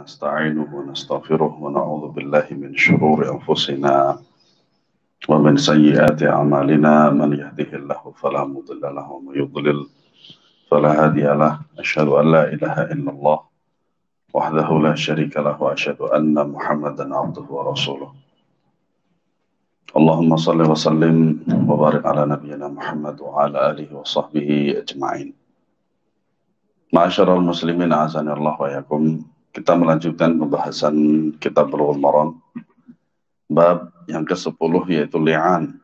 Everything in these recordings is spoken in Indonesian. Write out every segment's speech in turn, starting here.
ونستعينه ونستغفره ونعوذ بالله من شرور أنفسنا ومن سيئات أعمالنا من يهده الله فلا مضل له ومن يضلل فلا هادي له أشهد أن لا إله إلا الله وحده لا شريك له وأشهد أن محمدا عبده ورسوله اللهم صل وسلم وبارك على نبينا محمد وعلى آله وصحبه أجمعين. Ma'asyiral muslimin a'azanillah wa yakum. Kita melanjutkan pembahasan kitab Bulughul Maram bab yang ke-10 yaitu li'an.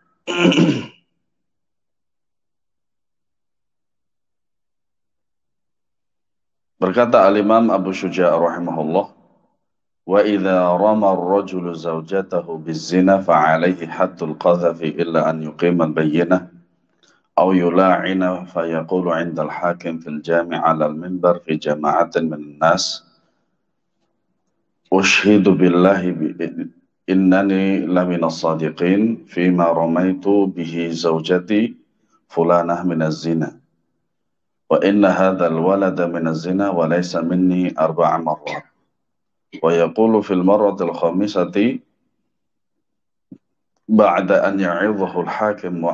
Berkata al-Imam Abu Syuja' rahimahullah, wa idza rama ar-rajulu zawjatahu biz-zina fa 'alayhi haddul qadhafi illa an yuqima al-bayyinah أو يلاعن فيقول عند الحاكم في الجامع على المنبر في جماعة من الناس أشهد بالله إنني لمن الصادقين فيما رميت به زوجتي فلانة من الزنا وإن هذا الولد من الزنا وليس مني 4 مرات ويقول في المرة الخامسة بعد أن يعظه الحاكم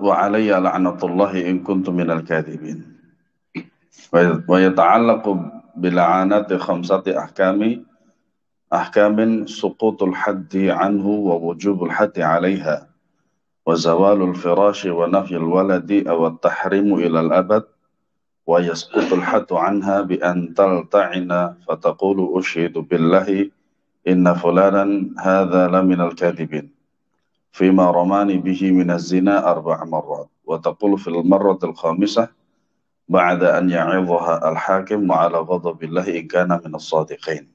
وعلي لعنة الله إن كنت من الكاذبين ويتعلق بلعنات 5 أحكام سقوط الحد عنه ووجوب الحد عليها وزوال الفراش ونفي الولد أو التحريم إلى الأبد ويسقط الحد عنها بأن تلتعن فتقول أشهد بالله إن فلانا هذا لمن الكاذبين فيما رماني به من الزنا 4 مرات وتقول في المرة الخامسة بعد أن يعظها الحاكم وعلى غضب الله إن كان من الصادقين.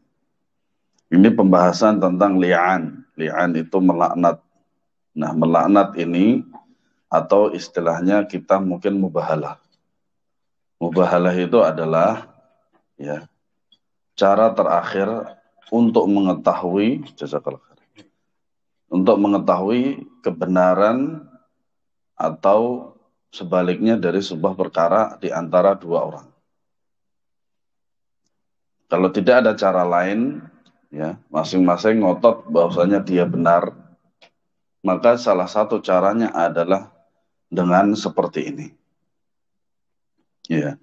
Ini pembahasan tentang li'an. Li'an itu melaknat. Nah, melaknat ini atau istilahnya kita mungkin mubahalah. Mubahalah itu adalah ya cara terakhir untuk mengetahui kebenaran atau sebaliknya dari sebuah perkara di antara 2 orang. Kalau tidak ada cara lain, ya masing-masing ngotot bahwasanya dia benar, maka salah satu caranya adalah dengan seperti ini. Ya.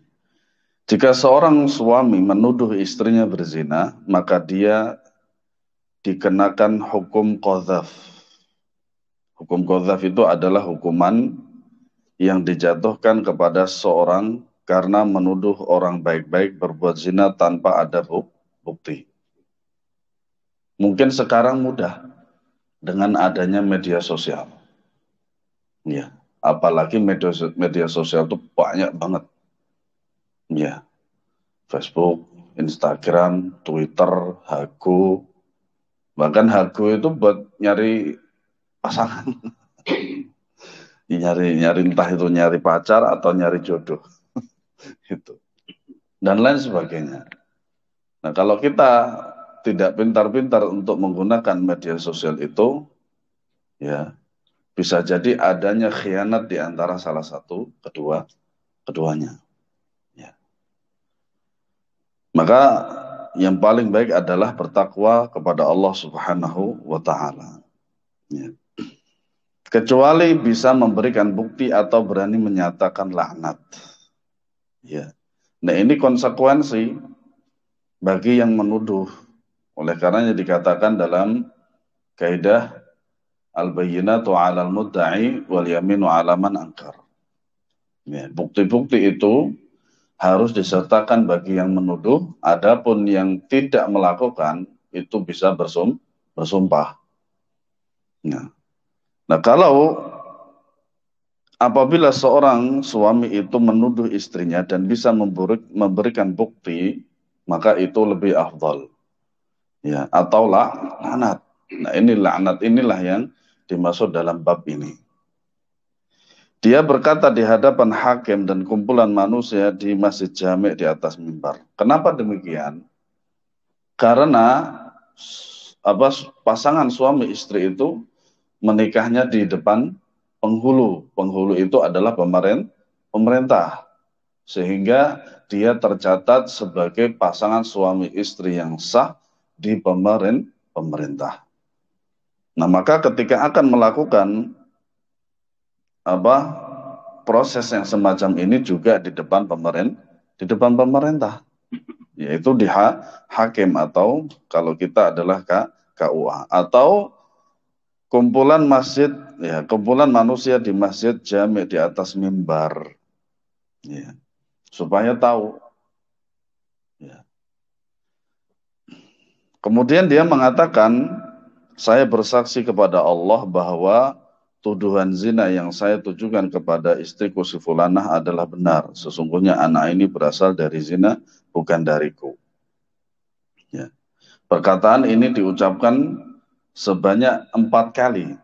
Jika seorang suami menuduh istrinya berzina, maka dia dikenakan hukum qadzaf. Hukum qadzaf itu adalah hukuman yang dijatuhkan kepada seorang karena menuduh orang baik-baik berbuat zina tanpa ada bukti. Mungkin sekarang mudah dengan adanya media sosial. Ya, apalagi media sosial itu banyak banget. Ya. Facebook, Instagram, Twitter, Hago. Bahkan Hago itu buat nyari pasangan. nyari entah itu nyari pacar atau nyari jodoh. Itu. Dan lain sebagainya. Nah, kalau kita tidak pintar-pintar untuk menggunakan media sosial itu, ya, bisa jadi adanya khianat di antara salah satu keduanya. Ya. Maka yang paling baik adalah bertakwa kepada Allah Subhanahu wa Ta'ala. Ya. Kecuali bisa memberikan bukti atau berani menyatakan laknat. Ya. Nah, ini konsekuensi bagi yang menuduh. Oleh karenanya dikatakan dalam kaidah al-bayyinatu 'alal mudda'i wal yaminu 'ala man ankar. Ya, bukti-bukti itu harus disertakan bagi yang menuduh, adapun yang tidak melakukan itu bisa bersumpah. Nah, kalau apabila seorang suami itu menuduh istrinya dan bisa memberikan bukti, maka itu lebih afdal. Ya, atau laknat. Nah, ini laknat inilah yang dimaksud dalam bab ini. Dia berkata di hadapan hakim dan kumpulan manusia di Masjid Jami' di atas mimbar. Kenapa demikian? Karena pasangan suami istri itu menikahnya di depan penghulu. Penghulu itu adalah pemerintah. sehingga dia tercatat sebagai pasangan suami istri yang sah di pemerintah. Nah, maka ketika akan melakukan proses yang semacam ini juga di depan pemerintah, yaitu di hakim, atau kalau kita adalah KUA, atau kumpulan masjid, ya, kumpulan manusia di masjid jami di atas mimbar, ya, supaya tahu. Ya. Kemudian dia mengatakan, saya bersaksi kepada Allah bahwa tuduhan zina yang saya tujukan kepada istriku si fulanah adalah benar. Sesungguhnya anak ini berasal dari zina, bukan dariku. Ya. Perkataan ini diucapkan sebanyak 4 kali.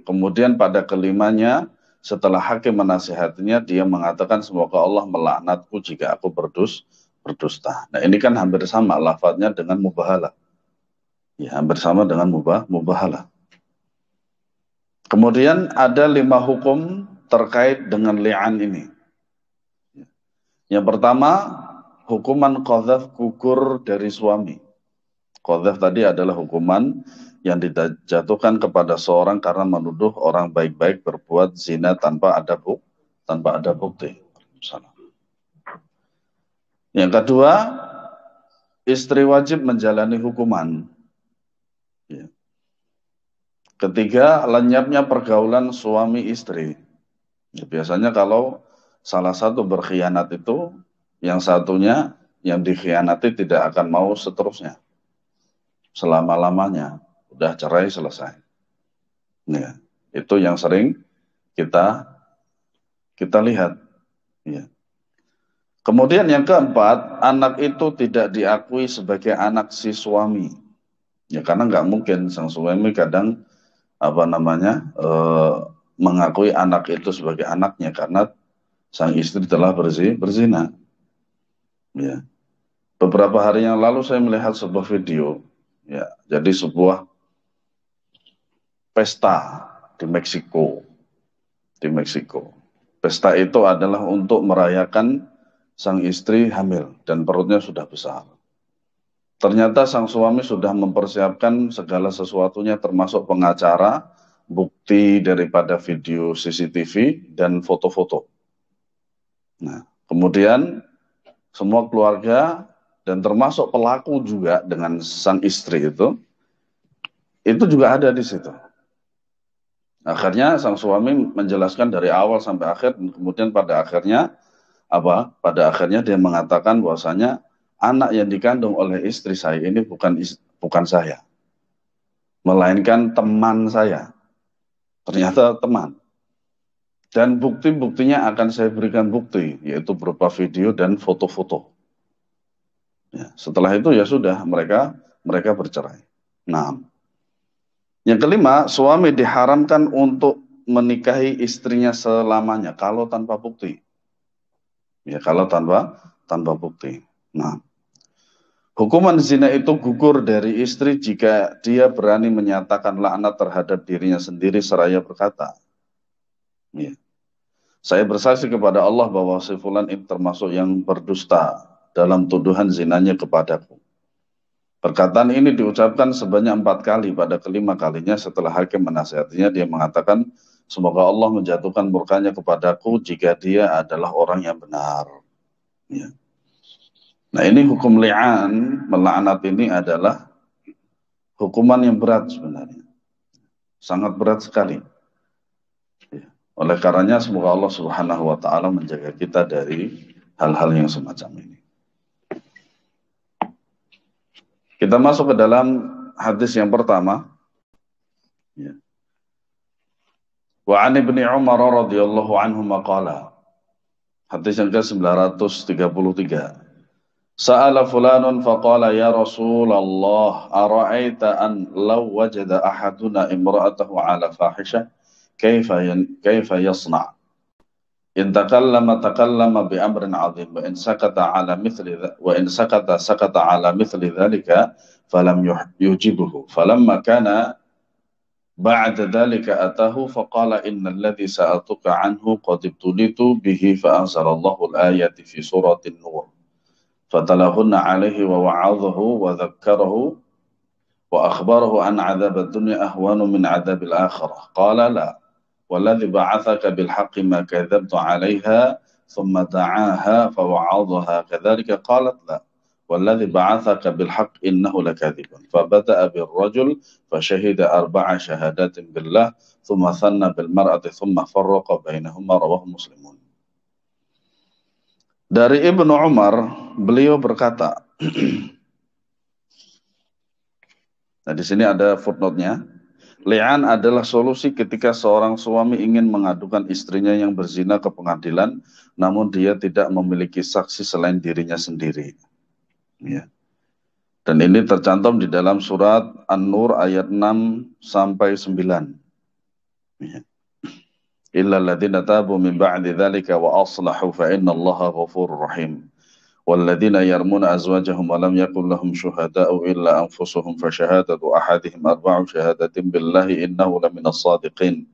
Kemudian pada kelimanya, setelah hakim menasihatinya, dia mengatakan, semoga Allah melaknatku jika aku berdusta. Nah, ini kan hampir sama lafadznya dengan mubahalah. Ya, hampir sama dengan mubahalah. Kemudian ada 5 hukum terkait dengan li'an ini. Yang pertama, hukuman qadzaf, gugur dari suami. Qadzaf tadi adalah hukuman yang dijatuhkan kepada seorang karena menuduh orang baik-baik berbuat zina tanpa ada bukti. Yang kedua, istri wajib menjalani hukuman. Ya. Ketiga, lenyapnya pergaulan suami istri. Ya, biasanya kalau salah satu berkhianat itu, yang satunya yang dikhianati tidak akan mau seterusnya, selama-lamanya. Udah cerai selesai. Ya, itu yang sering kita lihat. Ya. Kemudian yang keempat, anak itu tidak diakui sebagai anak si suami. Ya, karena nggak mungkin sang suami kadang mengakui anak itu sebagai anaknya karena sang istri telah berzina. Ya. Beberapa hari yang lalu saya melihat sebuah video. Ya, jadi sebuah pesta di Meksiko. Pesta itu adalah untuk merayakan sang istri hamil dan perutnya sudah besar. Ternyata sang suami sudah mempersiapkan segala sesuatunya termasuk pengacara, bukti daripada video CCTV, dan foto-foto. Nah, kemudian semua keluarga dan termasuk pelaku juga dengan sang istri itu juga ada di situ. Akhirnya sang suami menjelaskan dari awal sampai akhir, dan kemudian pada akhirnya dia mengatakan bahwasanya anak yang dikandung oleh istri saya ini bukan saya, melainkan teman saya. Ternyata teman. Dan bukti-buktinya akan saya berikan bukti, yaitu berupa video dan foto-foto. Ya, setelah itu ya sudah, mereka bercerai. Nah, yang kelima, suami diharamkan untuk menikahi istrinya selamanya kalau tanpa bukti. Ya, kalau tanpa bukti. Nah, hukuman zina itu gugur dari istri jika dia berani menyatakan laknat terhadap dirinya sendiri seraya berkata, ya, saya bersaksi kepada Allah bahwa si fulan ini termasuk yang berdusta dalam tuduhan zinanya kepadaku. Perkataan ini diucapkan sebanyak 4 kali. Pada kelima kalinya setelah hakim menasihatinya, dia mengatakan, semoga Allah menjatuhkan murkanya kepadaku jika dia adalah orang yang benar. Ya. Nah, ini hukum li'an, melaknat ini adalah hukuman yang berat sebenarnya. Sangat berat sekali. Ya. Oleh karenanya semoga Allah Subhanahu wa taala menjaga kita dari hal-hal yang semacam ini. Kita masuk ke dalam hadis yang pertama. Ya. Wa 'an Ibnu Umar radhiyallahu anhu maqala. Hadis yang ke-933. Sa'ala fulanun faqala ya Rasulullah ara'aita an law wajada ahaduna imra'atahu 'ala fahisha kaifa yasna' in takallama bi amrin 'azim wa in sakata 'ala sakata 'ala mithli dhalika falam yujibuhu falamma kana Ba'da dhalika atahu faqala innal ladzi sa'atuka anhu qad ibtulitu bihi fa anzalallahu al-ayati fi suratin Nur. Fatalahunna alaihi wa wa'adhahu wa dhakkarahu wa akhbarahu an 'adzab ad-dunya ahwanu min 'adzab al-akhirah. Qala la. Walladzi ba'atsaka bil haqqi ma kadzabtu 'alaiha thumma da'aha fa wa'adhaha kadzalika qalat la. والذي بعثك بالحق إنه لكاذب فبدأ بالرجل فشهد 4 شهادات بالله ثم ثنى بالمرأة ثم فرق بينهما رواه مسلم. Dari Ibnu Umar, beliau berkata, nah di sini ada footnote-nya, li'an adalah solusi ketika seorang suami ingin mengadukan istrinya yang berzina ke pengadilan, namun dia tidak memiliki saksi selain dirinya sendiri. Ya. Dan ini tercantum di dalam surat An-Nur ayat 6 sampai 9. Ya. Illa alladziina taabu min ba'di dzalika wa aslahu fa innallaha ghafurur rahim. Walladziina yarmuna azwajahum wa lam yakul lahum syuhada'u illa anfusuhum fa syahadatu ahadihim 4 syahadatin billahi innahu laminas shadiqin.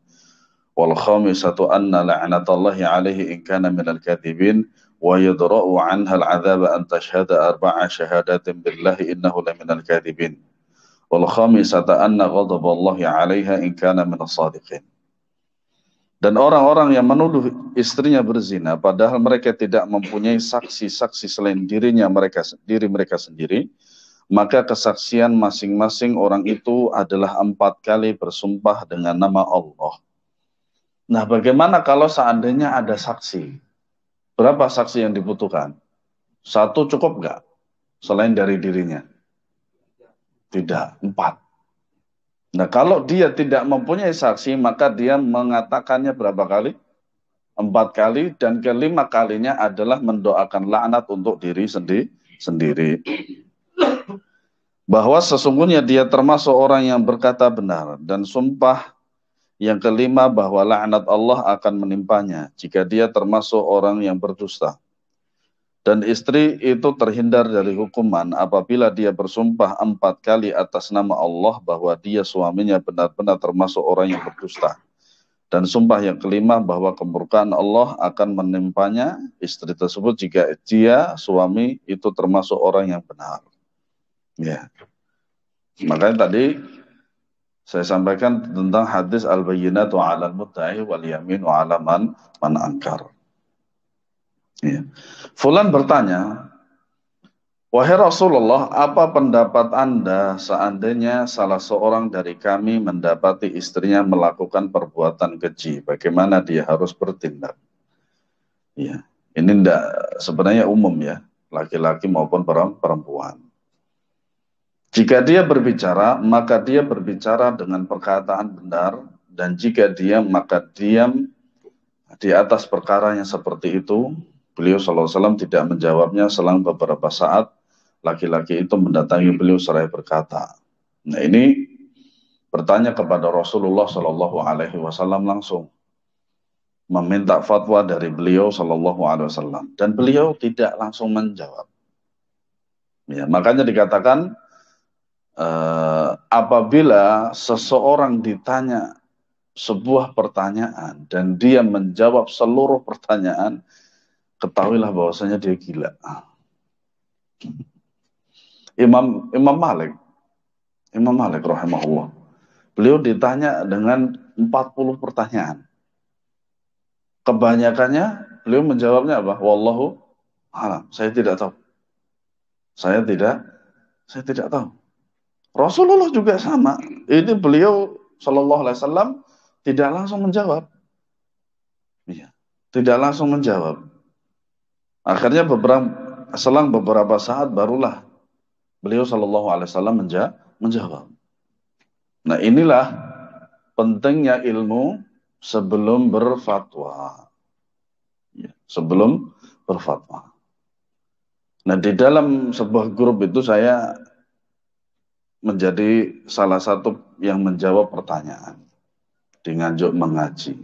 Wal khamisatu anna la'natallahi 'alaihi in kana minal kadhibin. ويدرأ عنها العذاب أن تشهد 4 شهادات بالله إنه لمن الكاذبين والخامسة أن غضب الله عليها إن كان من الصادقين. Dan orang-orang yang menuduh istrinya berzina padahal mereka tidak mempunyai saksi-saksi selain diri mereka sendiri, maka kesaksian masing-masing orang itu adalah 4 kali bersumpah dengan nama Allah. Nah, bagaimana kalau seandainya ada saksi? Berapa saksi yang dibutuhkan? 1 cukup nggak? Selain dari dirinya? Tidak, 4. Nah, kalau dia tidak mempunyai saksi, maka dia mengatakannya berapa kali? 4 kali, dan ke-5 kalinya adalah mendoakan laknat untuk diri sendiri. Bahwa sesungguhnya dia termasuk orang yang berkata benar, dan sumpah yang ke-5 bahwa laknat Allah akan menimpanya jika dia termasuk orang yang berdusta. Dan istri itu terhindar dari hukuman apabila dia bersumpah 4 kali atas nama Allah bahwa dia suaminya benar-benar termasuk orang yang berdusta. Dan sumpah yang ke-5 bahwa kemurkaan Allah akan menimpanya istri tersebut jika dia suami itu termasuk orang yang benar. Ya. Makanya tadi saya sampaikan tentang hadis al-bayyinatu 'alal mudda'i wal yaminu 'ala man ankar. Ya. Fulan bertanya, wahai Rasulullah, apa pendapat Anda seandainya salah seorang dari kami mendapati istrinya melakukan perbuatan keji, bagaimana dia harus bertindak? Ya. Ini sebenarnya umum ya, laki-laki maupun perempuan. Jika dia berbicara, maka dia berbicara dengan perkataan benar, dan jika diam, maka diam di atas perkara yang seperti itu. Beliau SAW tidak menjawabnya. Selang beberapa saat, laki-laki itu mendatangi beliau seraya berkata. Nah, ini bertanya kepada Rasulullah SAW langsung, meminta fatwa dari beliau SAW, dan beliau tidak langsung menjawab. Ya, makanya dikatakan, apabila seseorang ditanya sebuah pertanyaan dan dia menjawab seluruh pertanyaan, ketahuilah bahwasanya dia gila. Imam Malik rahimahullah, beliau ditanya dengan 40 pertanyaan. Kebanyakannya beliau menjawabnya apa? Wallahu a'lam, saya tidak tahu. Saya tidak tahu. Rasulullah juga sama. Ini beliau Shallallahu Alaihi Wasallam tidak langsung menjawab. Iya, tidak langsung menjawab. Akhirnya selang beberapa saat barulah beliau Shallallahu Alaihi Wasallam menjawab. Nah, inilah pentingnya ilmu sebelum berfatwa. Ya, sebelum berfatwa. Nah, di dalam sebuah grup itu saya menjadi salah satu yang menjawab pertanyaan di Nganjuk mengaji.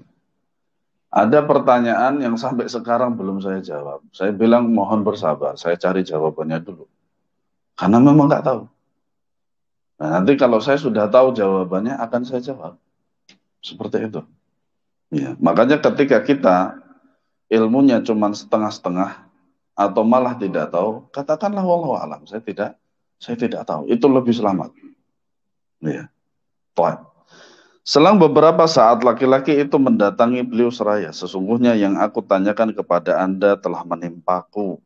Ada pertanyaan yang sampai sekarang belum saya jawab. Saya bilang mohon bersabar, saya cari jawabannya dulu. Karena memang nggak tahu. Nah, nanti kalau saya sudah tahu jawabannya akan saya jawab. Seperti itu. Ya, makanya ketika kita ilmunya cuma setengah-setengah atau malah tidak tahu, katakanlah wallahu alam, saya tidak tahu. Itu lebih selamat. Ya. Baik. Selang beberapa saat laki-laki itu mendatangi beliau seraya, sesungguhnya yang aku tanyakan kepada Anda telah menimpaku.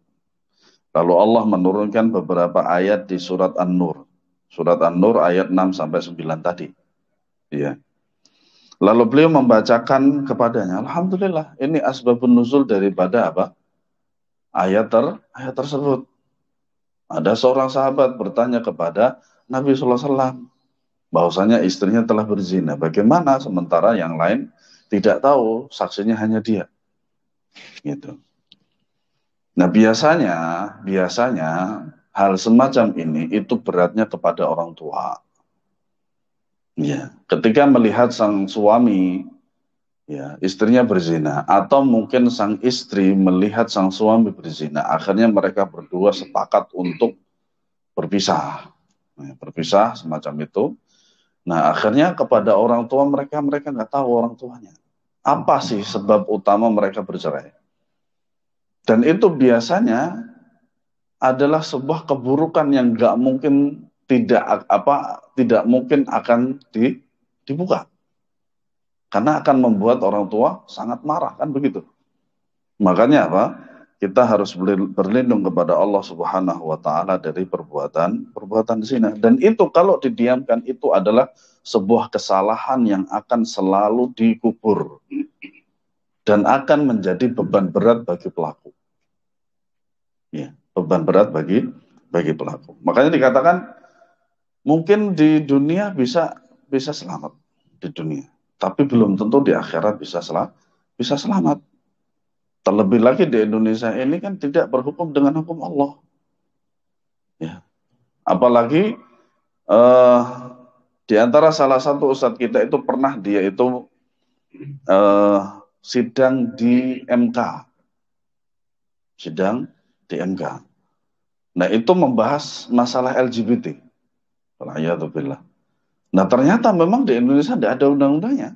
Lalu Allah menurunkan beberapa ayat di surat An-Nur. Surat An-Nur ayat 6 sampai 9 tadi. Ya. Lalu beliau membacakan kepadanya, alhamdulillah, ini asbabun nuzul daripada apa? Ayat tersebut. Ada seorang sahabat bertanya kepada Nabi sallallahu alaihi wasallam bahwasanya istrinya telah berzina. Bagaimana sementara yang lain tidak tahu, saksinya hanya dia. Gitu. Nah, biasanya hal semacam ini itu beratnya kepada orang tua. Ya, ketika melihat sang suami ya, istrinya berzina, atau mungkin sang istri melihat sang suami berzina, akhirnya mereka berdua sepakat untuk berpisah. Nah, berpisah semacam itu. Nah, akhirnya kepada orang tua mereka nggak tahu orang tuanya. Apa sih sebab utama mereka bercerai? Dan itu biasanya adalah sebuah keburukan yang nggak mungkin tidak mungkin akan dibuka. Karena akan membuat orang tua sangat marah, kan begitu. Makanya apa? Kita harus berlindung kepada Allah Subhanahu wa taala dari perbuatan zina. Dan itu kalau didiamkan itu adalah sebuah kesalahan yang akan selalu dikubur dan akan menjadi beban berat bagi pelaku. Ya, beban berat bagi pelaku. Makanya dikatakan mungkin di dunia bisa selamat di dunia, tapi belum tentu di akhirat bisa selamat. Terlebih lagi di Indonesia ini kan tidak berhukum dengan hukum Allah. Ya. Apalagi di antara salah satu ustadz kita itu pernah dia itu sidang di MK. Sidang di MK. Nah, itu membahas masalah LGBT. Wal'iyadzubillah. Nah, ternyata memang di Indonesia tidak ada undang-undangnya.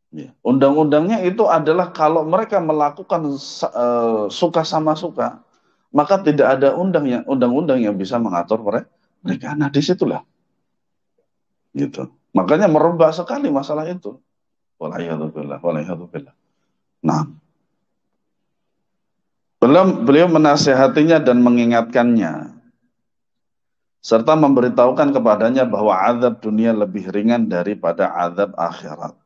Ya. Undang-undangnya itu adalah kalau mereka melakukan suka sama suka, maka tidak ada undang-undang yang bisa mengatur mereka. Nah, disitulah, gitu. Makanya merebak sekali masalah itu. Wal'iyadzubillah. Nah, beliau menasihatinya dan mengingatkannya, serta memberitahukan kepadanya bahwa azab dunia lebih ringan daripada azab akhirat.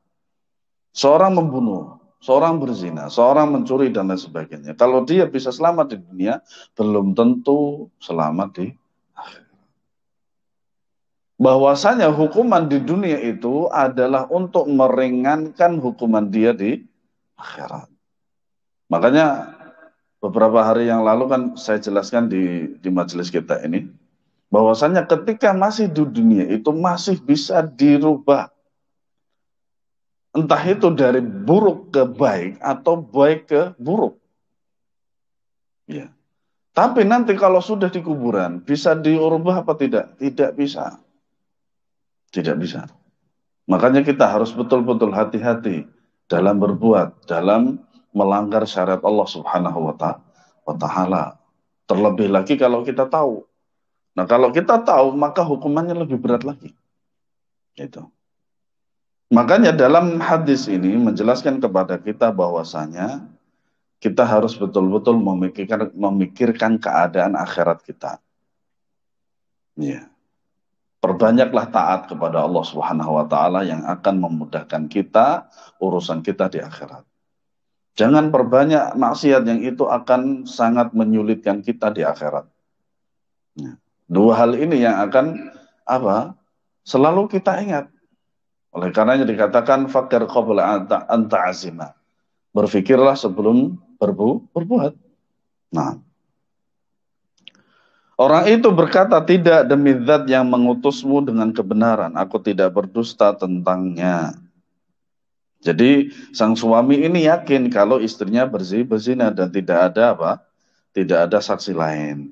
Seorang membunuh, seorang berzina, seorang mencuri dan lain sebagainya. Kalau dia bisa selamat di dunia, belum tentu selamat di akhirat. Bahwasanya hukuman di dunia itu adalah untuk meringankan hukuman dia di akhirat. Makanya beberapa hari yang lalu kan saya jelaskan di majelis kita ini, bahwasanya ketika masih di dunia itu masih bisa dirubah. Entah itu dari buruk ke baik atau baik ke buruk. Ya. Tapi nanti kalau sudah di kuburan, bisa diubah apa tidak? Tidak bisa. Tidak bisa. Makanya kita harus betul-betul hati-hati dalam berbuat, dalam melanggar syariat Allah Subhanahu wa ta'ala. Terlebih lagi kalau kita tahu. Nah, kalau kita tahu, maka hukumannya lebih berat lagi. Gitu. Makanya dalam hadis ini menjelaskan kepada kita bahwasanya kita harus betul-betul memikirkan keadaan akhirat kita. Ya. Perbanyaklah taat kepada Allah Subhanahu wa taala yang akan memudahkan kita urusan kita di akhirat. Jangan perbanyak maksiat yang itu akan sangat menyulitkan kita di akhirat. Ya. Dua hal ini yang akan selalu kita ingat. Oleh karenanya dikatakan fakir qabla anta azima. Berfikirlah sebelum berbuat. Nah, orang itu berkata, tidak, demi zat yang mengutusmu dengan kebenaran, aku tidak berdusta tentangnya. Jadi sang suami ini yakin kalau istrinya berzina dan tidak ada saksi lain.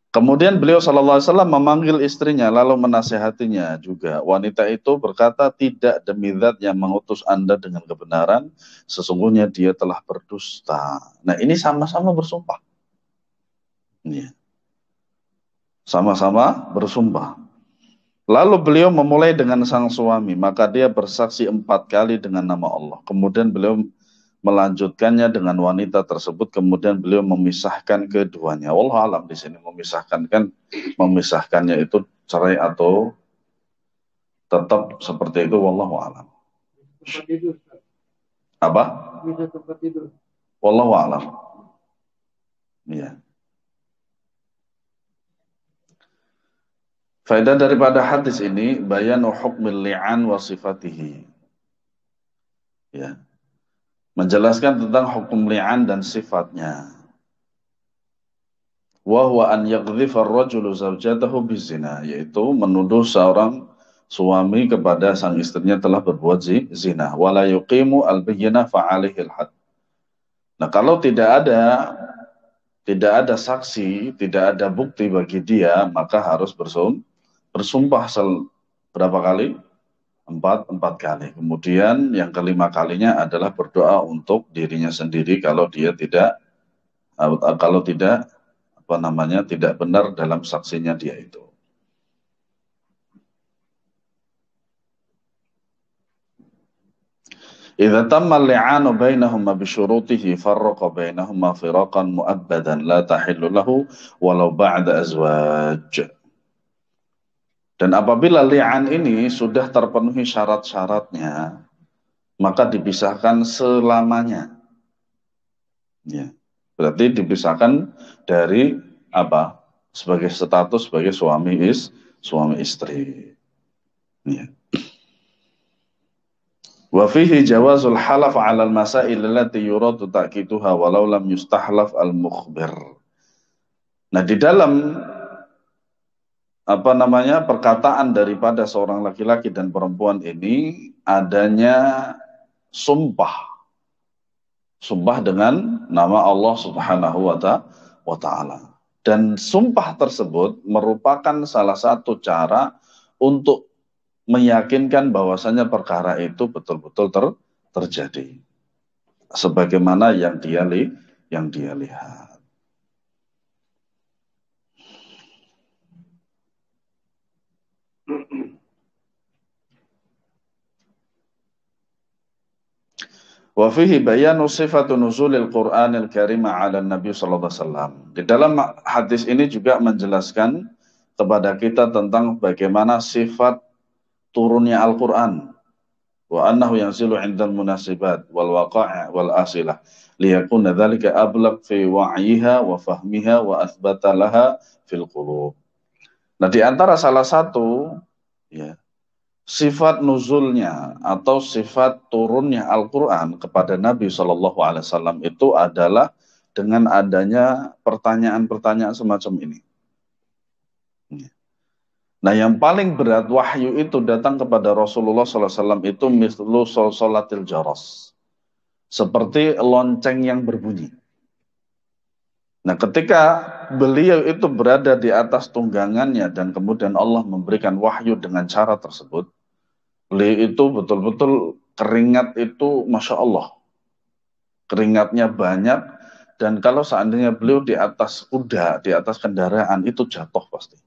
Kemudian beliau sallallahu alaihi wasallam memanggil istrinya lalu menasihatinya juga. Wanita itu berkata, tidak demi zat yang mengutus Anda dengan kebenaran, sesungguhnya dia telah berdusta. Nah ini sama-sama bersumpah. Iya. Sama-sama bersumpah. Lalu beliau memulai dengan sang suami, maka dia bersaksi 4 kali dengan nama Allah. Kemudian beliau melanjutkannya dengan wanita tersebut, kemudian beliau memisahkan keduanya. Wallahu alam di sini memisahkannya itu cerai atau tetap seperti itu, wallahu alam. Apa? Wallahu alam. Iya. Faedah daripada hadis ini bayanu hukmil li'an wa sifatihi. Ya. Menjelaskan tentang hukum li'an dan sifatnya. Wa huwa an yaqdhifa ar-rajulu zawjatahu bizina, yaitu menuduh seorang suami kepada sang istrinya telah berbuat zina. Wala yuqimu al-bayyinah fa 'alaihi al-had. Nah, kalau tidak ada saksi, tidak ada bukti bagi dia, maka harus bersumpah berapa kali? Empat kali. Kemudian yang kelima kalinya adalah berdoa untuk dirinya sendiri kalau dia tidak tidak benar dalam saksinya dia itu. Idza tamma al-li'anu bainahuma bi syurutihi farraqa bainahuma firaqan mu'abbadan la tahillu lahu walau ba'da azwaj. Dan apabila li'an ini sudah terpenuhi syarat-syaratnya, maka dipisahkan selamanya. Ya. Berarti dipisahkan dari apa? Sebagai status sebagai suami istri. Ya. Wa fihi jawazul halaf 'ala al-masail allati yuradu ta'kiduha walau lam yustahlaf al-mukhbir. Nah, di dalam perkataan daripada seorang laki-laki dan perempuan ini adanya sumpah dengan nama Allah Subhanahu wa Ta'ala. Dan sumpah tersebut merupakan salah satu cara untuk meyakinkan bahwasanya perkara itu betul-betul terjadi sebagaimana yang dia lihat. Wa fihi bayanu sifatu nuzulil Qur'anil Karim 'ala Nabi sallallahu alaihi wasallam. Di dalam hadis ini juga menjelaskan kepada kita tentang bagaimana sifat turunnya Al-Qur'an. Wa annahu yanzilu 'indal munasibat wal waqa'i' wal asilah liyakuna dzalika ablaq fi wa'yiha wa fahmiha wa athbata laha fil qulub. Nah, di antara salah satu sifat nuzulnya atau sifat turunnya Al-Quran kepada Nabi SAW itu adalah dengan adanya pertanyaan-pertanyaan semacam ini. Nah, yang paling berat wahyu itu datang kepada Rasulullah SAW itu mislu salatil jaras, seperti lonceng yang berbunyi. Nah, ketika beliau itu berada di atas tunggangannya dan kemudian Allah memberikan wahyu dengan cara tersebut, beliau itu betul-betul keringat itu Masya Allah. Keringatnya banyak, dan kalau seandainya beliau di atas kuda, di atas kendaraan, itu jatuh pasti.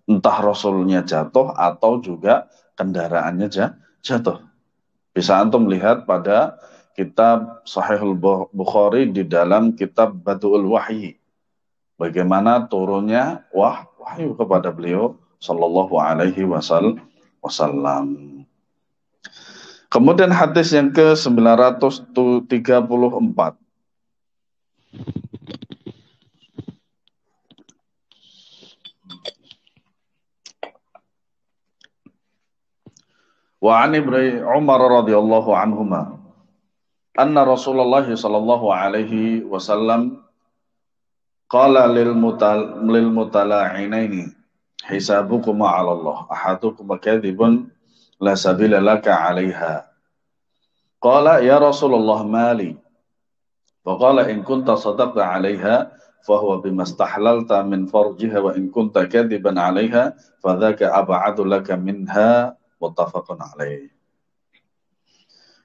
Entah Rasulnya jatuh atau juga kendaraannya jatuh. Bisa antum lihat pada kitab Sahihul Bukhari di dalam kitab Badu'ul Wahyi. Bagaimana turunnya wahyu kepada beliau sallallahu alaihi wasallam. Kemudian hadis yang ke-934. Wa 'an Ibnu Umar radhiyallahu anhuma anna Rasulullah sallallahu alaihi wasallam qala lil mutala'inaini hisabukum 'ala Allah ahadukum kadhibun la sabila laka 'alaiha. Qala ya Rasulullah mali. Faqala in kunta sadaqta 'alaiha fahuwa bimastahlalta min farjiha wa in kunta kadiban 'alaiha fadzaka ab'adu laka minha muttafaqun 'alaih.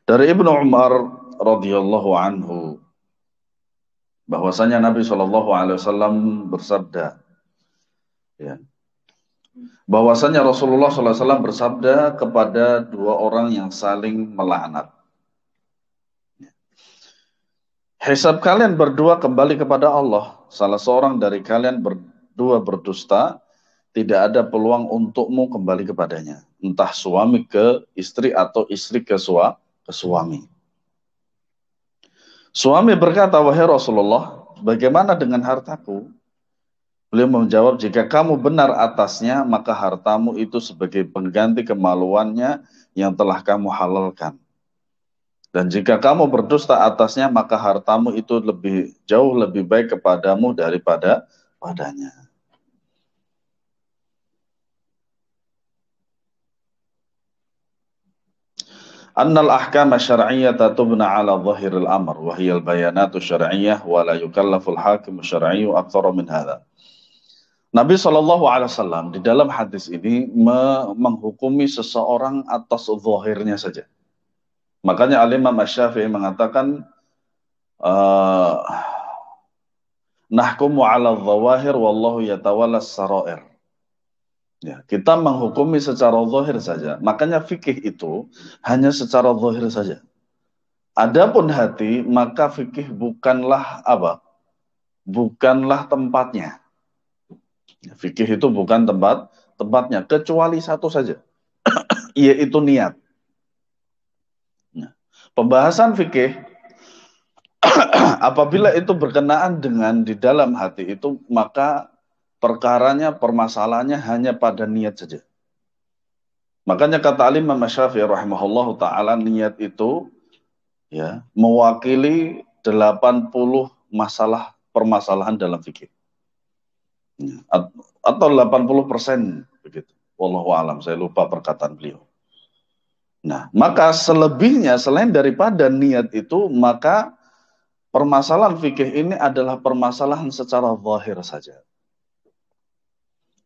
Dari Ibnu Umar radhiyallahu anhu bahwasanya Nabi SAW bersabda, ya, bahwasanya Rasulullah SAW bersabda kepada dua orang yang saling melaknat, hisab kalian berdua kembali kepada Allah. Salah seorang dari kalian berdua berdusta, tidak ada peluang untukmu kembali kepadanya, entah suami ke istri atau istri ke suami. Suami berkata, wahai Rasulullah, bagaimana dengan hartaku? Beliau menjawab, jika kamu benar atasnya, maka hartamu itu sebagai pengganti kemaluannya yang telah kamu halalkan. Dan jika kamu berdusta atasnya, maka hartamu itu jauh lebih baik kepadamu daripada padanya. Annal ahkam syar'iyyata tubna ala zahiril amr wa hiya al bayanatu syar'iyyah wa la yukallaful hakim syar'iyyu aktsara min hadza. Nabi SAW di dalam hadis ini menghukumi seseorang atas zahirnya saja. Makanya Al-Imam Asy-Syafi'i mengatakan nahkumu ala dzawahir wallahu yatawalla as-sarair. Ya, kita menghukumi secara zahir saja. Makanya fikih itu hanya secara zahir saja. Adapun hati, maka fikih bukanlah apa? Bukanlah tempatnya. Fikih itu bukan tempatnya, kecuali satu saja, yaitu niat. Nah, pembahasan fikih apabila itu berkenaan dengan di dalam hati itu, maka perkaranya, permasalahannya hanya pada niat saja. Makanya kata Imam Syafi'i rahimahullahu ta'ala, niat itu ya mewakili 80 permasalahan dalam fikih. Atau 80% begitu. Wallahu a'lam, saya lupa perkataan beliau. Nah, maka selebihnya selain daripada niat itu, maka permasalahan fikih ini adalah permasalahan secara zahir saja.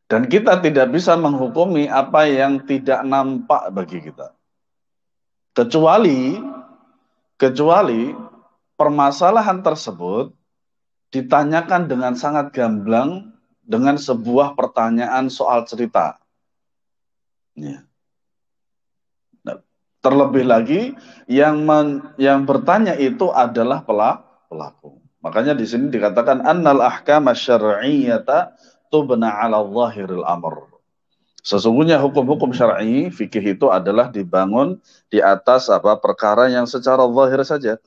Dan kita tidak bisa menghukumi apa yang tidak nampak bagi kita. Kecuali permasalahan tersebut ditanyakan dengan sangat gamblang dengan sebuah pertanyaan soal cerita. Ya. Nah, terlebih lagi yang bertanya itu adalah pelaku. Makanya di sini dikatakan annal ahkam syar'iyyata tubna ala zahiril amr. Sesungguhnya hukum-hukum syar'i fikih itu adalah dibangun di atas perkara yang secara zahir saja.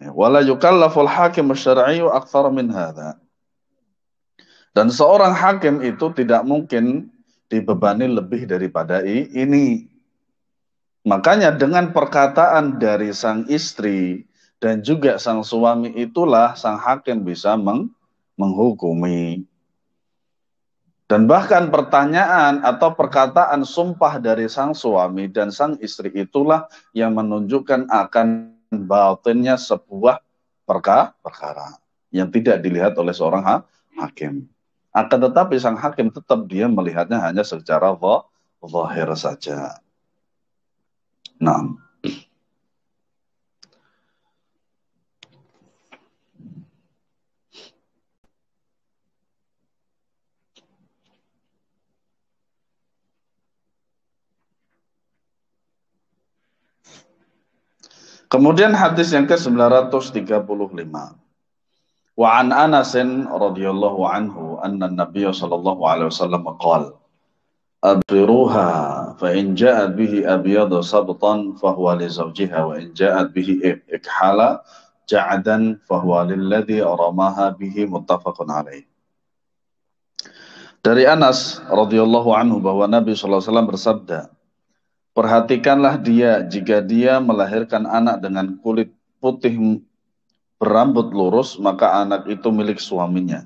Wala yukallaful hakim syar'i aktsara min hadza. Dan seorang hakim itu tidak mungkin dibebani lebih daripada ini. Makanya dengan perkataan dari sang istri dan juga sang suami itulah sang hakim bisa menghukumi. Dan bahkan pertanyaan atau perkataan sumpah dari sang suami dan sang istri itulah yang menunjukkan akan batinnya sebuah perkara yang tidak dilihat oleh seorang hakim. Akan tetapi sang hakim tetap dia melihatnya hanya secara zahir saja. Nah, kemudian hadis yang ke-935. Wa an Anas radhiyallahu anhu anna Nabiy sallallahu alaihi wasallam qala abruha fa in jaa bihi abyad sabtan fa huwa li zawjiha wa in jaa bihi ikhala ja'dan fa huwa lilladhi ramaha bihi muttafaqun alaih. Dari Anas radhiyallahu anhu bahwa Nabi sallallahu alaihi wasallam bersabda, perhatikanlah dia jika dia melahirkan anak dengan kulit putih berambut lurus, maka anak itu milik suaminya.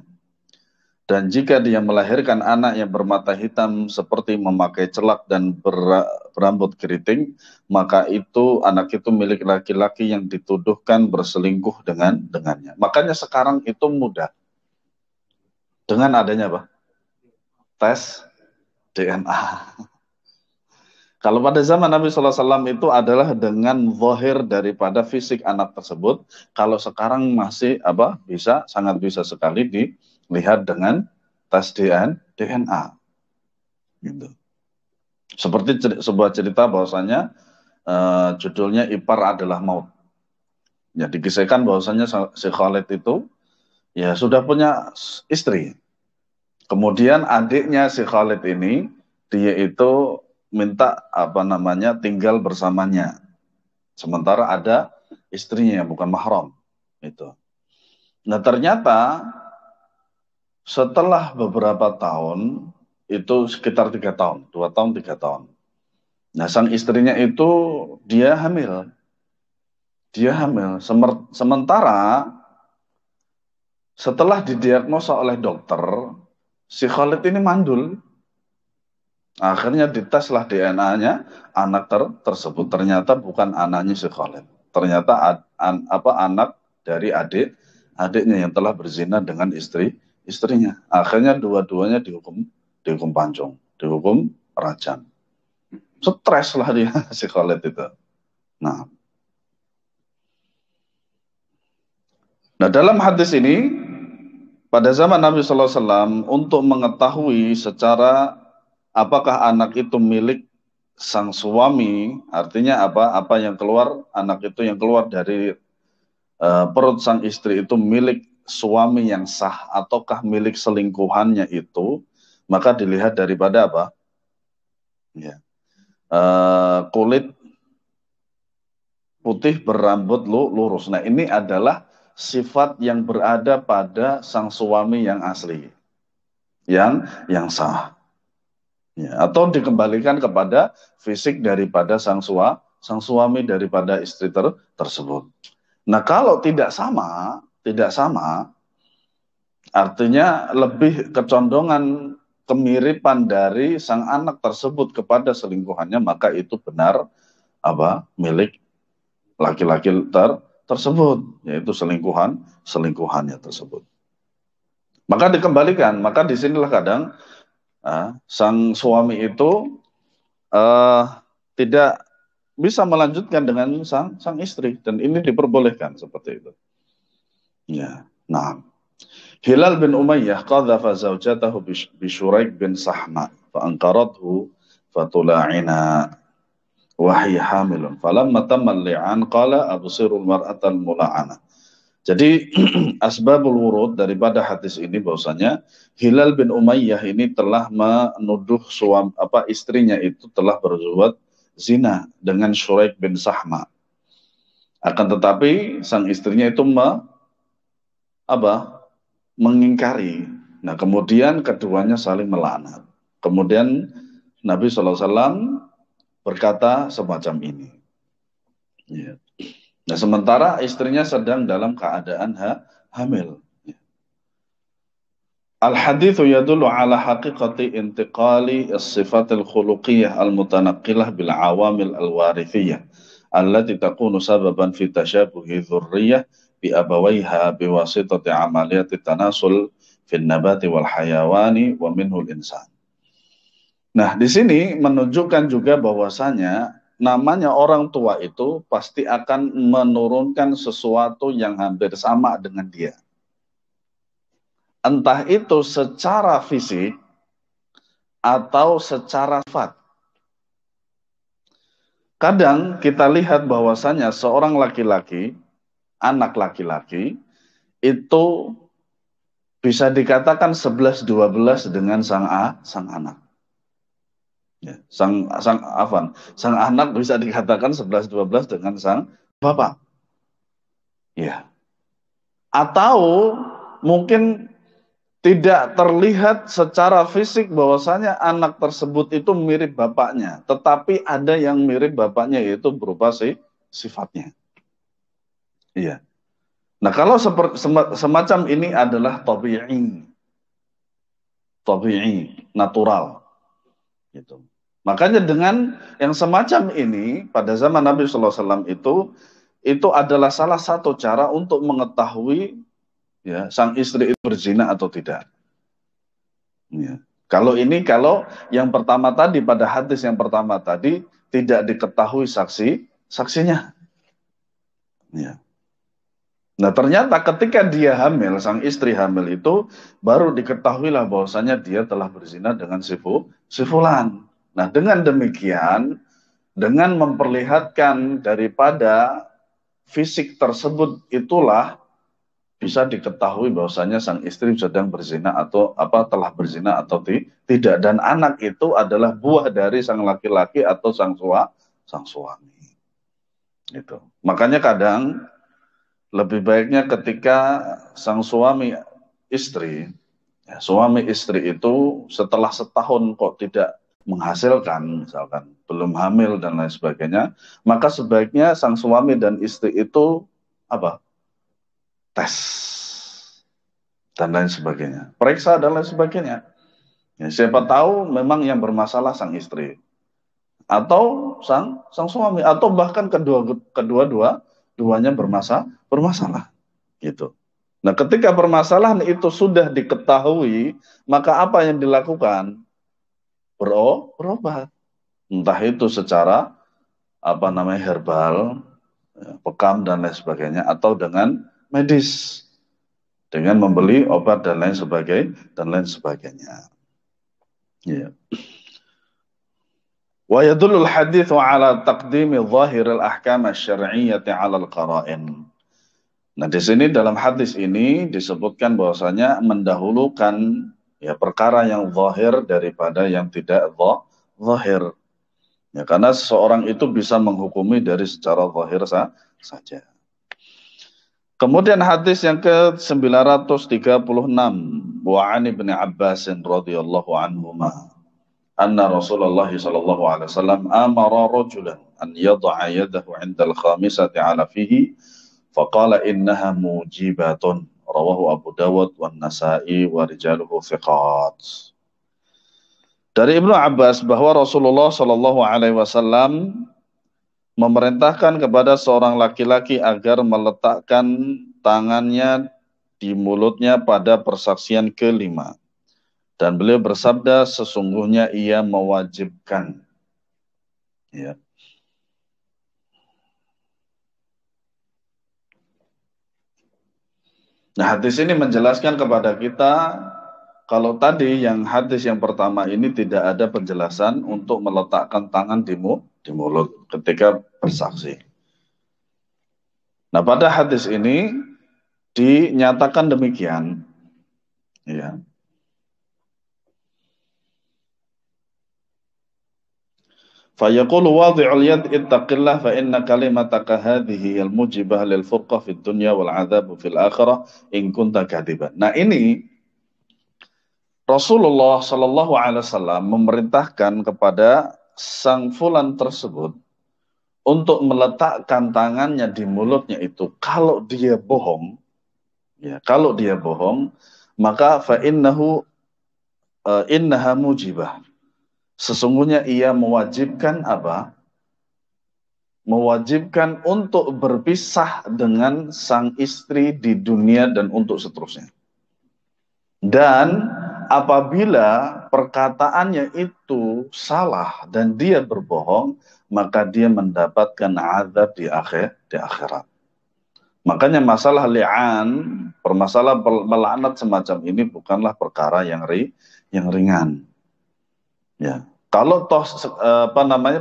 Dan jika dia melahirkan anak yang bermata hitam seperti memakai celak dan berambut keriting, maka itu anak itu milik laki-laki yang dituduhkan berselingkuh dengannya. Makanya sekarang itu mudah. Dengan adanya apa? Tes DNA. Kalau pada zaman Nabi SAW itu adalah dengan zahir daripada fisik anak tersebut. Kalau sekarang masih sangat bisa sekali dilihat dengan tes DNA. Gitu. Seperti sebuah cerita bahwasanya judulnya Ipar Adalah Maut. Ya, dikisahkan bahwasanya si Khalid itu ya sudah punya istri. Kemudian adiknya si Khalid ini dia itu minta tinggal bersamanya. Sementara ada istrinya yang bukan mahram itu. Nah, ternyata setelah beberapa tahun, itu sekitar 3 tahun, 2 tahun, 3 tahun. Nah, sang istrinya itu dia hamil. Dia hamil. Sementara setelah didiagnosa oleh dokter, si Khalid ini mandul. Akhirnya diteslah DNA-nya anak tersebut. Ternyata bukan anaknya si Khalid. Ternyata anak dari adiknya yang telah berzina dengan istrinya. Akhirnya dua-duanya dihukum pancung, dihukum rajam. Stres lah dia si Khalid itu. Nah, dalam hadis ini pada zaman Nabi SAW untuk mengetahui secara apakah anak itu milik sang suami, artinya apa yang keluar, anak itu yang keluar dari perut sang istri itu milik suami yang sah ataukah milik selingkuhannya itu, maka dilihat daripada apa? Ya. Kulit putih berambut lurus. Nah, ini adalah sifat yang berada pada sang suami yang asli, yang sah. Ya, atau dikembalikan kepada fisik daripada sang suami daripada istri tersebut. Nah, kalau tidak sama, artinya lebih kecondongan kemiripan dari sang anak tersebut kepada selingkuhannya, maka itu benar milik laki-laki tersebut, yaitu selingkuhannya tersebut. Maka dikembalikan, maka disinilah kadang sang suami itu tidak bisa melanjutkan dengan sang istri, dan ini diperbolehkan seperti itu. Ya, nah, Hilal bin Umayyah qadhafa zawjatahu bi Shuraik bin Sahma fa anqarathu fatula'ina wa hiya hamilun falamma tamma al-li'an qala absirul mar'atal mula'ana. Jadi asbabul wurud daripada hadis ini bahwasanya Hilal bin Umayyah ini telah menuduh istrinya itu telah berbuat zina dengan Shuraik bin Sahma. Akan tetapi sang istrinya itu mengingkari. Nah, kemudian keduanya saling melaknat. Kemudian Nabi SAW berkata semacam ini. Ya. Nah, sementara istrinya sedang dalam keadaan hamil. Al-hadithu yadullu ala haqiqati intiqali as-sifatil khuluqiyah al-mutanaqqilah bil awamil al-warithiyah allati takunu sababan fi tashabuhi dhurriyyah bi abawaiha biwasitati amaliyati tanasul fin nabati wal hayawani wa minhul insan. Nah, di sini menunjukkan juga bahwasanya namanya orang tua itu pasti akan menurunkan sesuatu yang hampir sama dengan dia. Entah itu secara fisik atau secara sifat. Kadang kita lihat bahwasanya seorang laki-laki, anak laki-laki, itu bisa dikatakan 11-12 dengan sang anak. Ya, sang anak bisa dikatakan 11-12 dengan sang bapak. Ya. Atau mungkin tidak terlihat secara fisik bahwasanya anak tersebut itu mirip bapaknya, tetapi ada yang mirip bapaknya yaitu berupa sifatnya. Iya. Nah, kalau semacam ini adalah tabi'i. tabi'i, natural. Gitu. Makanya dengan yang semacam ini pada zaman Nabi Sallallahu Alaihi Wasallam itu adalah salah satu cara untuk mengetahui ya sang istri itu berzina atau tidak. Ya. Kalau yang pertama tadi pada hadis yang pertama tadi tidak diketahui saksinya. Ya. Nah ternyata ketika dia hamil, sang istri hamil itu baru diketahuilah bahwasanya dia telah berzina dengan si fulan. Nah dengan demikian, dengan memperlihatkan daripada fisik tersebut itulah bisa diketahui bahwasanya sang istri sedang berzina atau telah berzina atau tidak, dan anak itu adalah buah dari sang laki-laki atau sang suami. Gitu. Makanya kadang lebih baiknya ketika sang suami istri itu setelah setahun kok tidak menghasilkan, misalkan belum hamil dan lain sebagainya, maka sebaiknya sang suami dan istri itu tes dan lain sebagainya, periksa dan lain sebagainya. Ya, siapa tahu memang yang bermasalah sang istri atau sang suami atau bahkan kedua-duanya bermasalah gitu. Nah, ketika permasalahan itu sudah diketahui, maka apa yang dilakukan? Berobat. Entah itu secara herbal, bekam dan lain sebagainya, atau dengan medis, dengan membeli obat dan lain sebagainya. Ya. Wa yadullul hadithu ala taqdimi dhahiril ahkam asy-syar'iyyati 'ala al-qara'in. Nah, di sini dalam hadis ini disebutkan bahwasanya mendahulukan ya perkara yang zahir daripada yang tidak zahir. Ya, karena seseorang itu bisa menghukumi dari secara zahir saja. Kemudian hadis yang ke-936, wa 'an Ibnu Abbas radhiyallahu anhuma anna Rasulullah sallallahu alaihi wasallam amara rajulan an yad'a yadahu 'inda al-khamisati 'ala fihi faqala innaha mujibatun, rawahu Abu Dawud wan Nasa'i wa rijaluhu thiqat. Dari Ibnu Abbas bahwa Rasulullah sallallahu alaihi wasallam memerintahkan kepada seorang laki-laki agar meletakkan tangannya di mulutnya pada persaksian kelima. Dan beliau bersabda, sesungguhnya ia mewajibkan. Ya. Nah, hadis ini menjelaskan kepada kita, kalau tadi yang hadis yang pertama ini tidak ada penjelasan untuk meletakkan tangan di mulut ketika bersaksi. Nah, pada hadis ini dinyatakan demikian. Ya. Fayaqulu wadhi'ul yad ittaqillah fa inna kalimataka hadhihi al-mujibah lil furqah fid dunya wal 'adzab fil akhirah in kunta kadiban. Nah, ini Rasulullah sallallahu alaihi wasallam memerintahkan kepada sang fulan tersebut untuk meletakkan tangannya di mulutnya itu kalau dia bohong. Ya, kalau dia bohong, maka fa innaha mujibah. Sesungguhnya ia mewajibkan Mewajibkan untuk berpisah dengan sang istri di dunia dan untuk seterusnya. Dan apabila perkataannya itu salah dan dia berbohong, maka dia mendapatkan azab di akhirat. Makanya masalah li'an, permasalahan melaknat semacam ini bukanlah perkara yang ringan. Ya, kalau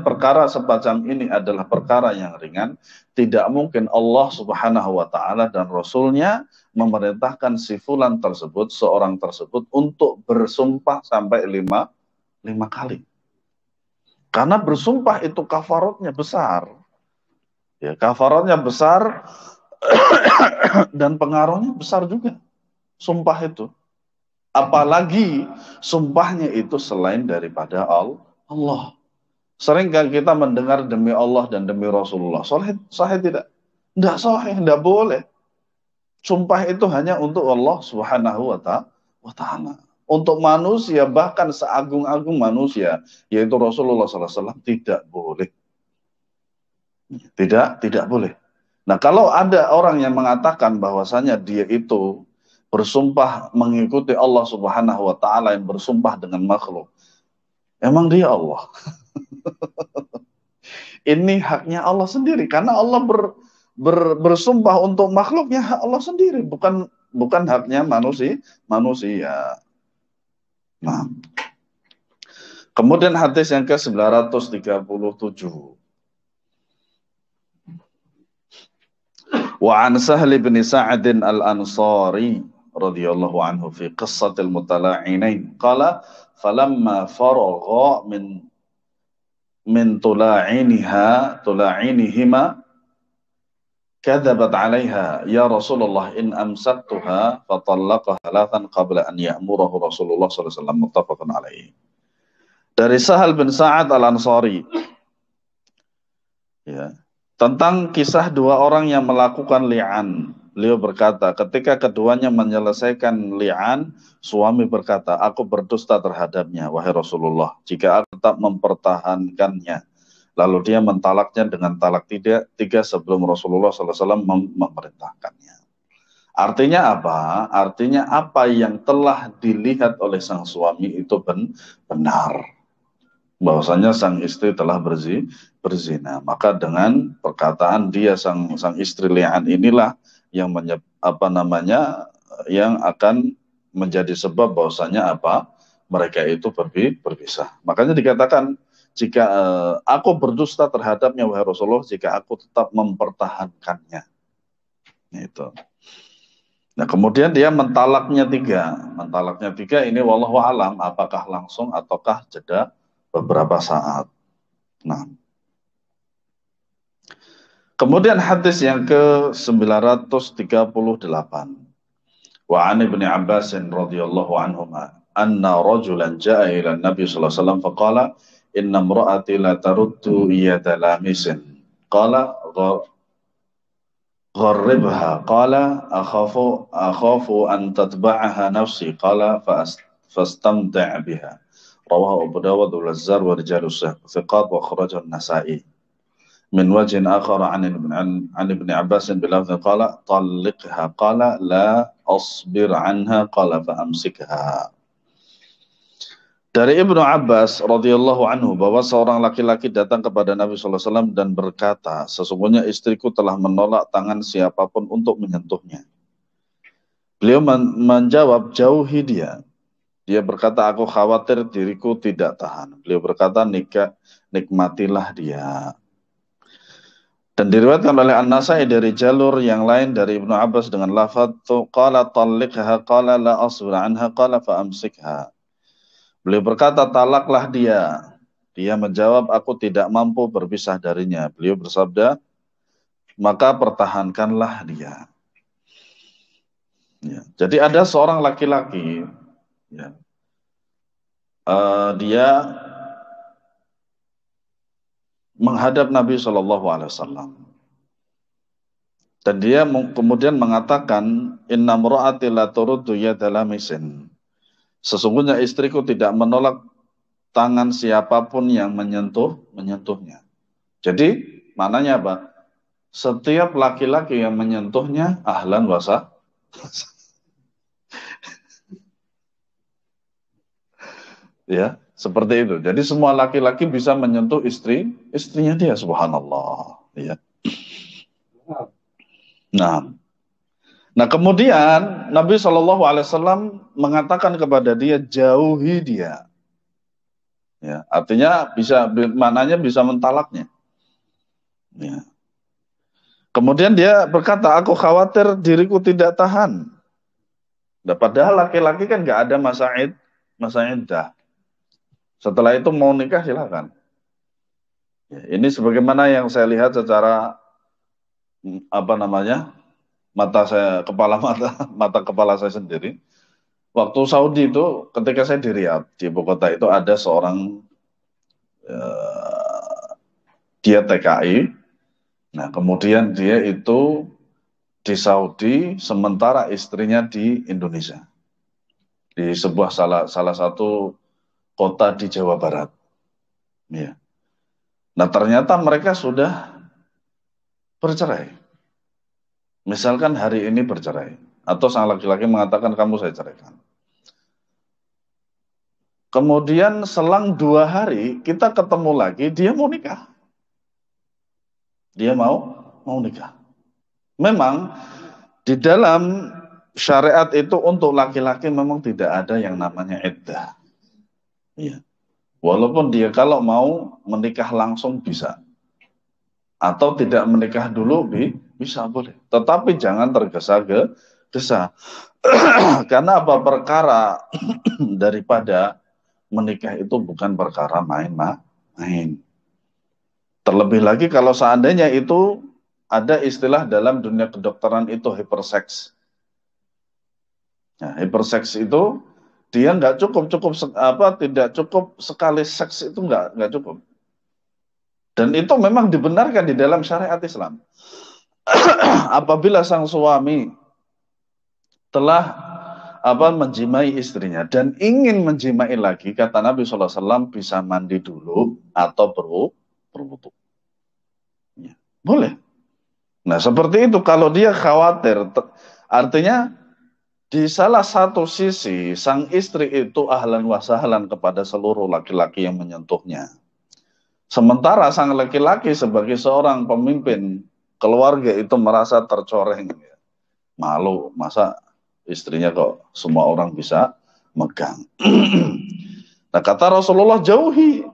perkara semacam ini adalah perkara yang ringan, tidak mungkin Allah Subhanahu wa taala dan Rasulnya memerintahkan si fulan tersebut, seorang tersebut untuk bersumpah sampai lima kali. Karena bersumpah itu kafaratnya besar. Ya, kafaratnya besar dan pengaruhnya besar juga. Sumpah itu. Apalagi sumpahnya itu selain daripada Allah. Sering kan kita mendengar demi Allah dan demi Rasulullah. Sahih tidak? Tidak sahih, tidak boleh. Sumpah itu hanya untuk Allah Subhanahu wa ta'ala. Untuk manusia, bahkan seagung-agung manusia, yaitu Rasulullah SAW, tidak boleh. Tidak boleh. Nah, kalau ada orang yang mengatakan bahwasanya dia itu bersumpah mengikuti Allah Subhanahu wa taala yang bersumpah dengan makhluk, emang dia Allah? Ini haknya Allah sendiri karena Allah bersumpah untuk makhluknya hak Allah sendiri, bukan haknya manusia. Nah, kemudian hadis yang ke-937. Wa an Sahl bin Sa'd al-Ansari radhiyallahu anhu fi qissatil mutala'inain qala falamma faragha min tula'inihima kadzabat 'alaiha ya Rasulullah in amsaktuha fatallaqaha thalathan qabla an ya'murahu Rasulullah sallallahu alaihi wasallam muttafaqun alaihi. Dari Sahal bin Sa'ad al-Ansari, ya, tentang kisah dua orang yang melakukan li'an. Beliau berkata, ketika keduanya menyelesaikan li'an, suami berkata, aku berdusta terhadapnya, wahai Rasulullah, jika aku tetap mempertahankannya. Lalu dia mentalaknya dengan talak tiga sebelum Rasulullah SAW memerintahkannya. Artinya apa? Artinya apa yang telah dilihat oleh sang suami itu benar. Bahwasanya sang istri telah berzina, maka dengan perkataan dia sang istri li'an inilah yang yang akan menjadi sebab bahwasanya mereka itu berpisah. Makanya dikatakan jika aku berdusta terhadapnya wahai Rasulullah jika aku tetap mempertahankannya. Itu. Nah, kemudian dia mentalaknya tiga ini wallahu alam apakah langsung ataukah jeda beberapa saat. Nah, kemudian hadis yang ke-938. Wa 'an Ibnu Abbas radhiyallahu anhuma anna rajulan jaa'a ila Nabi sallallahu alaihi wasallam faqala inna imra'ati la taruddu yada lamisin. Qala gharribha qala akhafu an tatba'aha nafsi qala fastamti' biha. Rawahu Abu Dawud wal Bazzar wa rijalu thiqat wa akhrajahu an-Nasa'i. Min wajhin akhar an Ibn Abbas bilafdh qala talliqha qala la asbir anha qala fa amsikha. Dari Ibnu Abbas radhiyallahu anhu bahwa seorang laki-laki datang kepada Nabi sallallahu alaihi wasallam dan berkata, sesungguhnya istriku telah menolak tangan siapapun untuk menyentuhnya. Beliau menjawab, jauhi dia. Dia berkata, aku khawatir diriku tidak tahan. Beliau berkata, nikmatilah dia. Dan diriwayatkan oleh An-Nasai dari jalur yang lain dari Ibnu Abbas dengan lafaz qala talliqha qala la asbir anha qala fa amsikha. Beliau berkata, talaklah dia. Dia menjawab, aku tidak mampu berpisah darinya. Beliau bersabda, maka pertahankanlah dia. Ya. Jadi ada seorang laki-laki, ya, dia menghadap Nabi SAW dan dia kemudian mengatakan inna mra'ati la turuddu yada lamisin. Sesungguhnya istriku tidak menolak tangan siapapun yang menyentuhnya. Jadi maknanya apa? Setiap laki-laki yang menyentuhnya ahlan wa sahlan. Ya, seperti itu. Jadi semua laki-laki bisa menyentuh istrinya dia, subhanallah. Ya. Nah, kemudian Nabi SAW mengatakan kepada dia, jauhi dia. Ya, artinya maknanya bisa mentalaknya. Ya. Kemudian dia berkata, aku khawatir diriku tidak tahan. Nah, padahal laki-laki kan nggak ada masa iddah. Setelah itu mau nikah silakan. Ya, ini sebagaimana yang saya lihat secara mata kepala saya sendiri. Waktu Saudi itu, ketika saya di Riyadh, di ibu kota itu ada seorang dia TKI. Nah, kemudian dia itu di Saudi, sementara istrinya di Indonesia. di sebuah salah satu kota di Jawa Barat. Ya. Nah, ternyata mereka sudah bercerai. Misalkan hari ini bercerai, atau sang laki-laki mengatakan kamu saya ceraikan. Kemudian selang 2 hari kita ketemu lagi, dia mau nikah. Dia mau nikah. Memang di dalam syariat itu untuk laki-laki memang tidak ada yang namanya iddah. Ya. Walaupun dia kalau mau menikah langsung bisa. Atau tidak menikah dulu bisa boleh. Tetapi jangan tergesa-gesa. Karena apa? Perkara daripada menikah itu bukan perkara main-main. Terlebih lagi kalau seandainya itu ada istilah dalam dunia kedokteran itu hyperseks. Nah, hyperseks itu dia nggak tidak cukup sekali seks itu nggak cukup. Dan itu memang dibenarkan di dalam syariat Islam. Apabila sang suami telah menjimai istrinya dan ingin menjimai lagi, kata Nabi SAW bisa mandi dulu atau berwudu. Ya, boleh. Nah seperti itu kalau dia khawatir, artinya di salah satu sisi sang istri itu ahlan wa sahlan kepada seluruh laki-laki yang menyentuhnya. Sementara sang laki-laki sebagai seorang pemimpin keluarga itu merasa tercoreng. Malu, masa istrinya kok semua orang bisa megang. Nah kata Rasulullah jauhi.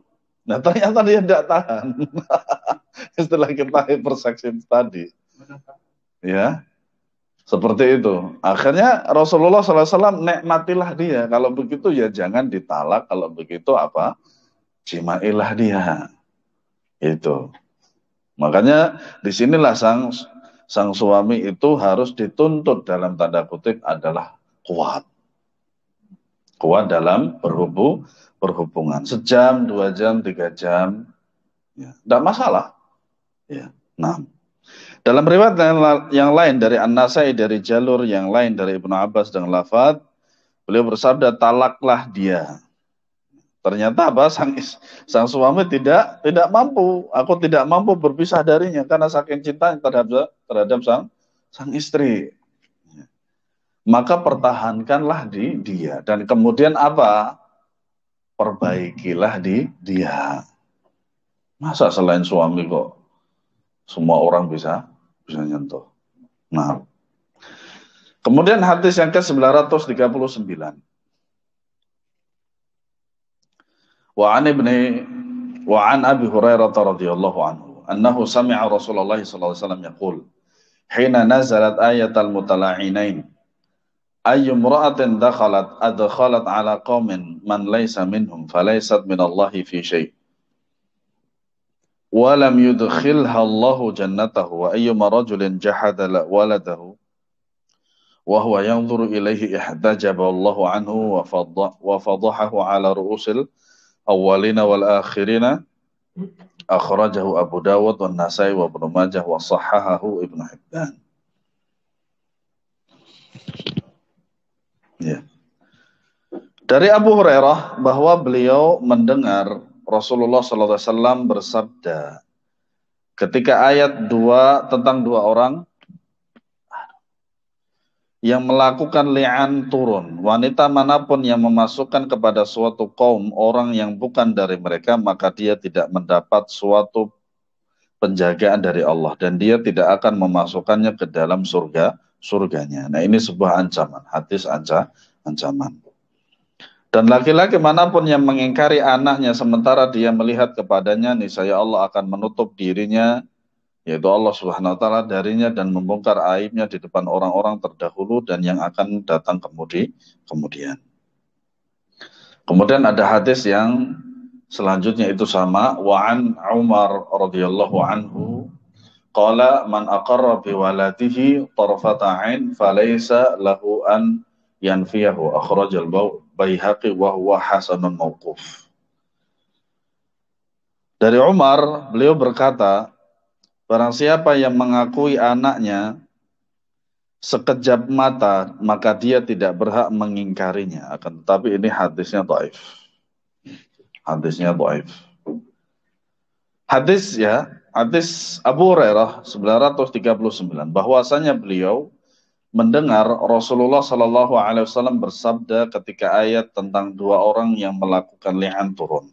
Nah ternyata dia tidak tahan. Setelah kita hyperseksi tadi. Ya, seperti itu. Akhirnya Rasulullah SAW nikmatilah dia. Kalau begitu ya jangan ditalak. Kalau begitu apa? Jimailah dia. Itu. Makanya disinilah sang suami itu harus dituntut dalam tanda kutip adalah kuat. Kuat dalam berhubungan. Sejam, 2 jam, 3 jam. Ya, tidak masalah. Ya. Nah, dalam riwayat yang lain dari An-Nasai, dari jalur yang lain dari Ibnu Abbas dengan lafaz, beliau bersabda, talaklah dia. Ternyata apa? Sang suami tidak mampu. Aku tidak mampu berpisah darinya karena saking cinta terhadap sang istri. Maka pertahankanlah dia dan kemudian apa? Perbaikilah dia. Masa selain suami kok semua orang bisa nyentuh. Nah, kemudian hadis yang ke-939. Wa an Abi Hurairah radhiyallahu anhu annahu sami'a Rasulullah sallallahu alaihi wasallam yaqul hina nazalat ayatal mutala'inain ayyu imra'atin adkhalat ala qaumin man laysa minhum falaysat minallahi fi syai' wa lam yudkhilha Allahu jannatahu wa ayyuma rajulin jahada waladahu wa huwa yanzuru ilaihi ihtajaba Allahu anhu wa fadahahu ala ru'usil awwalina wal akhirina akhrajahu Abu Dawud wa Nasai wa Ibnu Majah wa sahahahu Ibnu Hibban. Ya. Dari Abu Hurairah bahwa beliau mendengar Rasulullah SAW bersabda ketika ayat 2 tentang 2 orang yang melakukan li'an turun. Wanita manapun yang memasukkan kepada suatu kaum orang yang bukan dari mereka, maka dia tidak mendapat suatu penjagaan dari Allah. Dan dia tidak akan memasukkannya ke dalam surganya. Nah ini sebuah ancaman, hadis ancaman. Dan laki-laki manapun yang mengingkari anaknya sementara dia melihat kepadanya, niscaya Allah akan menutup dirinya, yaitu Allah Subhanahu wa taala darinya dan membongkar aibnya di depan orang-orang terdahulu dan yang akan datang kemudian. Kemudian ada hadis yang selanjutnya itu sama, wa an Umar radhiyallahu anhu qala man aqarra bi waladihi tarfata ain falaysa lahu an yanfiyahu akhrajal Baihaqi wa huwa hasanun mauquf. Dari Umar beliau berkata, barang siapa yang mengakui anaknya sekejap mata, maka dia tidak berhak mengingkarinya. Akan tetapi ini hadisnya dhaif. Hadisnya dhaif. Hadis Abu Hurairah 939 bahwasanya beliau mendengar Rasulullah Shallallahu Alaihi Wasallam bersabda ketika ayat tentang dua orang yang melakukan li'an turun.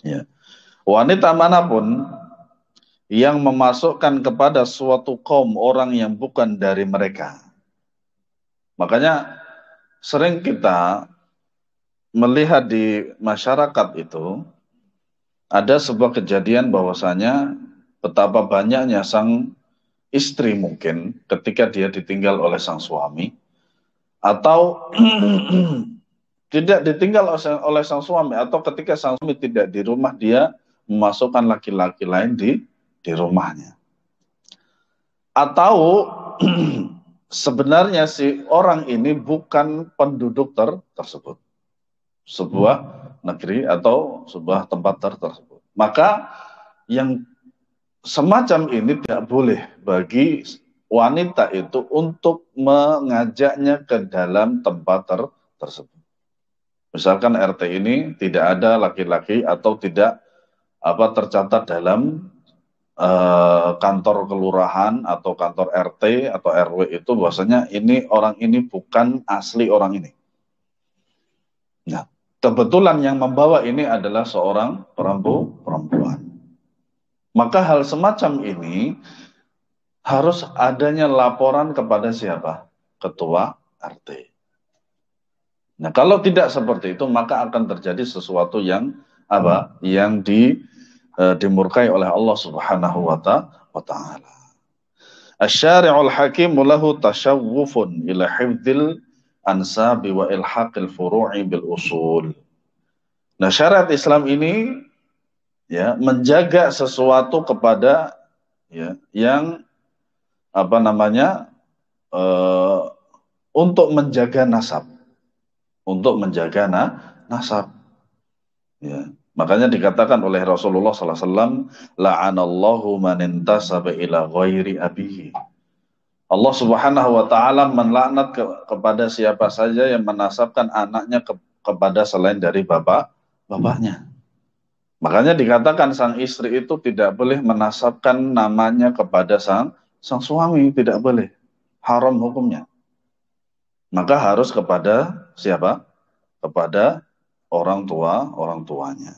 Ya. Wanita manapun yang memasukkan kepada suatu kaum orang yang bukan dari mereka. Makanya sering kita melihat di masyarakat itu ada sebuah kejadian bahwasanya betapa banyaknya sang istri mungkin ketika dia ditinggal oleh sang suami atau tidak ditinggal oleh sang suami atau ketika sang suami tidak di rumah dia memasukkan laki-laki lain di rumahnya. Atau sebenarnya si orang ini bukan penduduk tersebut. Sebuah negeri atau sebuah tempat tersebut. Maka yang semacam ini tidak boleh bagi wanita itu untuk mengajaknya ke dalam tempat tersebut. Misalkan RT ini tidak ada laki-laki atau tidak tercatat dalam kantor kelurahan atau kantor RT atau RW itu bahwasanya ini orang ini bukan asli orang ini. Nah, kebetulan yang membawa ini adalah seorang perempuan. Maka hal semacam ini harus adanya laporan kepada siapa? Ketua RT. Nah, kalau tidak seperti itu maka akan terjadi sesuatu yang yang dimurkai oleh Allah Subhanahu wa taala. Asy-syari'ul hakim lahu tasyawwufun ila hifdzil ansabi wa ilhaqil furu'i bil usul. Nah, syariat Islam ini ya menjaga sesuatu kepada ya yang untuk menjaga nasab. Untuk menjaga nasab. Ya. Makanya dikatakan oleh Rasulullah SAW, la'anallahu man intasaba ila ghairi abihi. Allah Subhanahu wa taala melaknat kepada siapa saja yang menasabkan anaknya kepada selain dari bapaknya. Makanya dikatakan sang istri itu tidak boleh menasabkan namanya kepada sang suami, tidak boleh. Haram hukumnya. Maka harus kepada siapa? Kepada orang tuanya.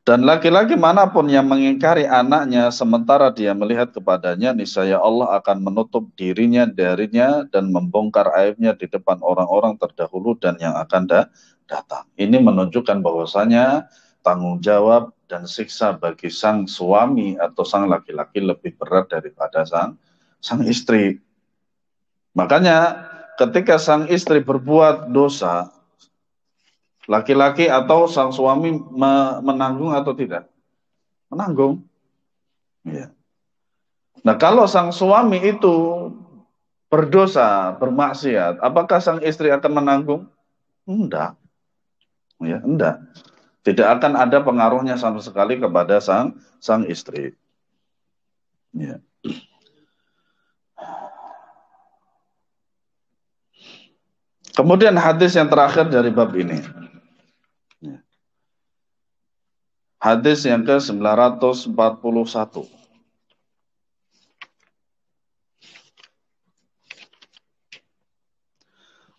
Dan laki-laki manapun yang mengingkari anaknya sementara dia melihat kepadanya, niscaya Allah akan menutup dirinya darinya dan membongkar aibnya di depan orang-orang terdahulu dan yang akan datang. Ini menunjukkan bahwasanya tanggung jawab dan siksa bagi sang suami atau sang laki-laki lebih berat daripada sang istri. Makanya ketika sang istri berbuat dosa, laki-laki atau sang suami menanggung atau tidak? Menanggung. Ya. Nah, kalau sang suami itu berdosa, bermaksiat, apakah sang istri akan menanggung? Enggak. Ya, enggak. Tidak akan ada pengaruhnya sama sekali kepada sang istri. Ya. Kemudian hadis yang terakhir dari bab ini. Hadis yang ke-941.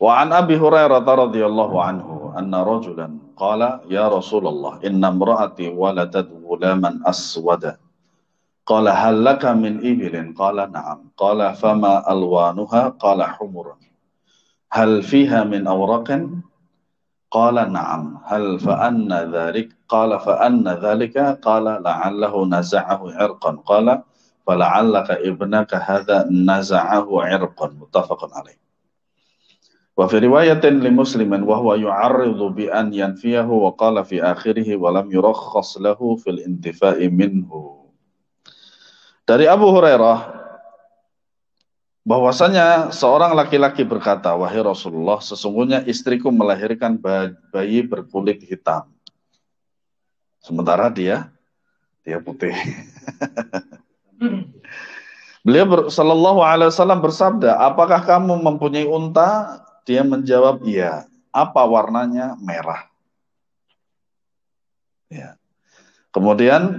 Wa an Abi Hurairah radhiyallahu anhu anna rajulan qala ya Rasulullah inna imra'ati waladat ghulaman aswada qala hal laka min ibilin qala na'am qala fama alwanuha qala humurun hal fiha min awraqin qala na'am hal fa'anna dhalik qala fa'anna dhalika qala la'allahu naza'ahu irqan qala fala'allaka ibnaka hadha naza'ahu irqan muttafaqun alaih. Wa fi riwayatin li Muslimin wa huwa yu'arridu bi an yanfiyahu wa qala fi akhirih wa lam yurakhkhas lahu fil intifa'i minhu. Dari Abu Hurairah bahwasanya seorang laki-laki berkata, wahai Rasulullah, sesungguhnya istriku melahirkan bayi berkulit hitam. Sementara dia putih. Beliau sallallahu alaihi wasallam bersabda, apakah kamu mempunyai unta? Dia menjawab, iya. Apa warnanya? Merah. Ya. Kemudian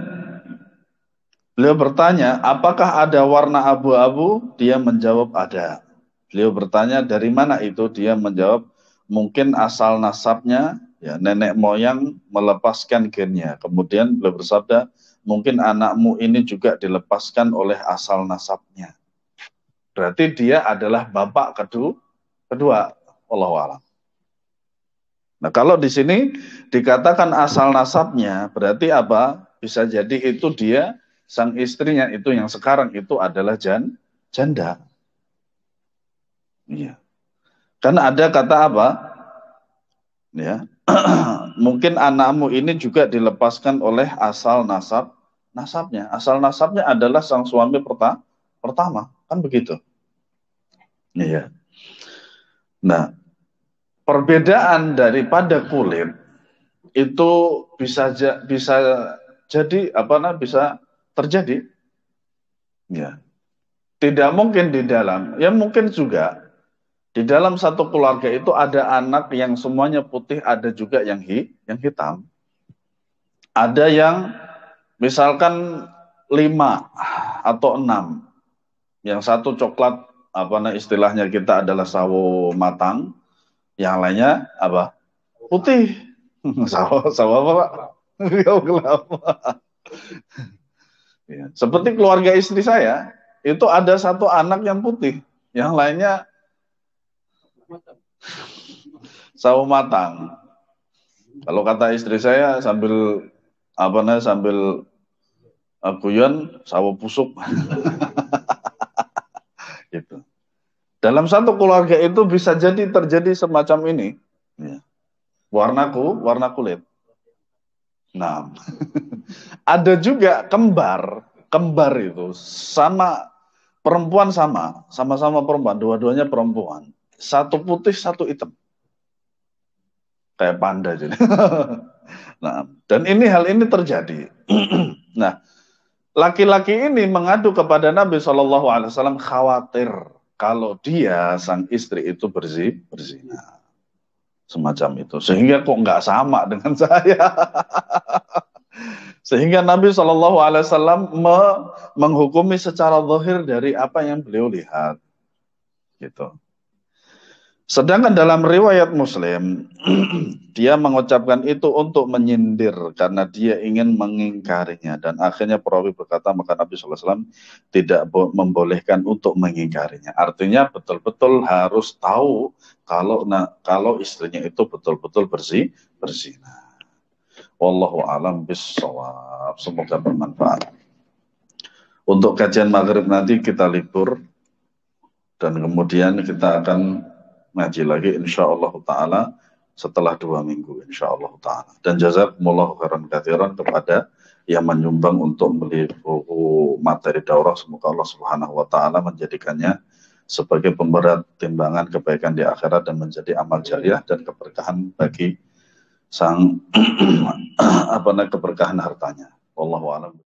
beliau bertanya, apakah ada warna abu-abu? Dia menjawab, ada. Beliau bertanya, dari mana itu? Dia menjawab, mungkin asal nasabnya, ya, nenek moyang melepaskan gennya. Kemudian beliau bersabda, mungkin anakmu ini juga dilepaskan oleh asal nasabnya. Berarti dia adalah bapak kedua. Wallahu a'lam. Nah, kalau di sini dikatakan asal nasabnya, berarti apa? Bisa jadi itu dia, sang istrinya itu yang sekarang itu adalah janda. Iya. Kan ada kata apa? Ya. Mungkin anakmu ini juga dilepaskan oleh asal nasabnya. Asal nasabnya adalah sang suami pertama, kan begitu. Iya. Nah, perbedaan daripada kulit itu bisa jadi bisa terjadi. Ya. Tidak mungkin di dalam, ya mungkin juga di dalam satu keluarga itu ada anak yang semuanya putih, ada juga yang hitam. Ada yang misalkan 5 atau 6. Yang satu coklat, istilahnya kita adalah sawo matang, yang lainnya apa? Putih. Sawo apa, Pak? Kelapa. Ya. Seperti keluarga istri saya, itu ada satu anak yang putih, yang lainnya sawo matang. Kalau kata istri saya sambil guyon, sawo busuk. Gitu. Dalam satu keluarga itu bisa jadi terjadi semacam ini. Ya. Warna kulit. Nah, ada juga kembar itu sama-sama perempuan, dua-duanya perempuan. Satu putih, satu hitam. Kayak panda jadi. Nah, dan hal ini terjadi. Nah, laki-laki ini mengadu kepada Nabi Shallallahu Alaihi Wasallam khawatir kalau dia sang istri itu berzina, semacam itu. Sehingga kok nggak sama dengan saya. Sehingga Nabi Shallallahu Alaihi Wasallam menghukumi secara zahir dari apa yang beliau lihat, gitu. Sedangkan dalam riwayat Muslim, dia mengucapkan itu untuk menyindir karena dia ingin mengingkarinya, dan akhirnya perawi berkata maka Nabi Shallallahu Alaihi Wasallam tidak membolehkan untuk mengingkarinya. Artinya betul-betul harus tahu kalau istrinya itu betul-betul berzina. Wallahu a'lam bishawab. Semoga bermanfaat. Untuk kajian maghrib nanti kita libur dan kemudian kita akan ngaji lagi insyaallah taala setelah 2 minggu insyaallah taala. Dan jazakumullahu khairan katsiran kepada yang menyumbang untuk beli buku materi daurah. Semoga Allah Subhanahu wa taala menjadikannya sebagai pemberat timbangan kebaikan di akhirat dan menjadi amal jariah dan keberkahan bagi sang keberkahan hartanya. Wallahu a'lam.